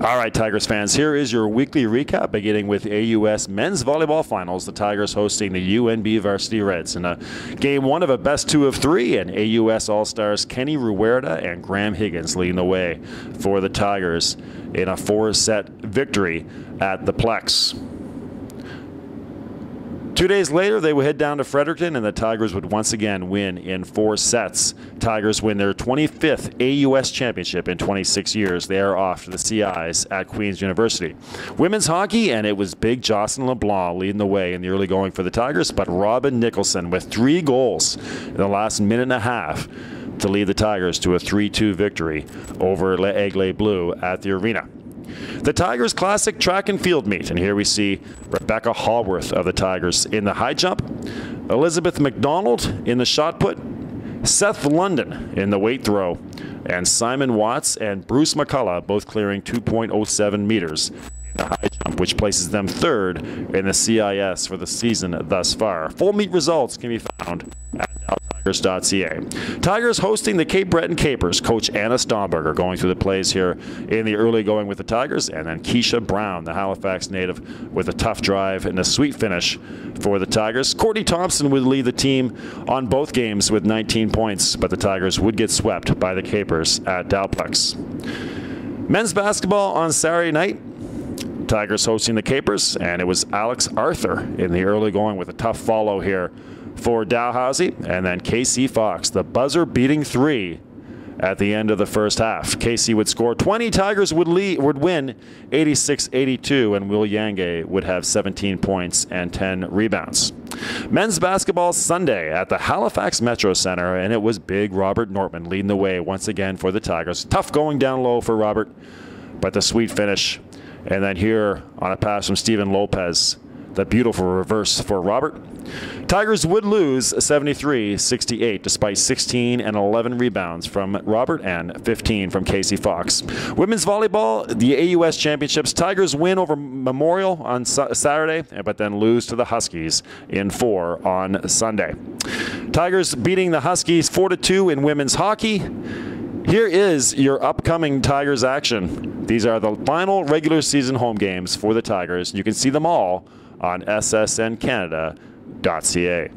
All right, Tigers fans, here is your weekly recap, beginning with AUS men's volleyball finals. The Tigers hosting the UNB Varsity Reds in a game one of a best 2 of 3, and AUS All-Stars Kenny Ruerda and Graham Higgins leading the way for the Tigers in a 4-set victory at the Plex. 2 days later, they would head down to Fredericton, and the Tigers would once again win in 4 sets. Tigers win their 25th AUS championship in 26 years. They are off to the CIs at Queen's University. Women's hockey, and it was big Jocelyn LeBlanc leading the way in the early going for the Tigers, but Robin Nicholson with 3 goals in the last minute and a half to lead the Tigers to a 3-2 victory over Les Aigles Bleus at the arena. The Tigers Classic track and field meet, and here we see Rebecca Hallworth of the Tigers in the high jump, Elizabeth McDonald in the shot put, Seth London in the weight throw, and Simon Watts and Bruce McCullough both clearing 2.07 meters in the high jump, which places them 3rd in the CIS for the season thus far. Full meet results can be found at Tigers.ca. Tigers hosting the Cape Breton Capers. Coach Anna Stomberger going through the plays here in the early going with the Tigers, and then Keisha Brown, the Halifax native, with a tough drive and a sweet finish for the Tigers. Courtney Thompson would lead the team on both games with 19 points, but the Tigers would get swept by the Capers at Dalplex. Men's basketball on Saturday night. Tigers hosting the Capers, and it was Alex Arthur in the early going with a tough follow here for Dalhousie, and then Casey Fox, the buzzer-beating 3 at the end of the first half. Casey would score 20, Tigers would win 86-82, and Will Yange would have 17 points and 10 rebounds. Men's basketball Sunday at the Halifax Metro Center, and it was big Robert Nortman leading the way once again for the Tigers. Tough going down low for Robert, but the sweet finish. And then here on a pass from Steven Lopez, the beautiful reverse for Robert. Tigers would lose 73-68 despite 16 and 11 rebounds from Robert and 15 from Casey Fox. Women's volleyball, the AUS Championships. Tigers win over Memorial on Saturday, but then lose to the Huskies in 4 on Sunday. Tigers beating the Huskies 4-2 in women's hockey. Here is your upcoming Tigers action. These are the final regular season home games for the Tigers. You can see them all on ssncanada.ca.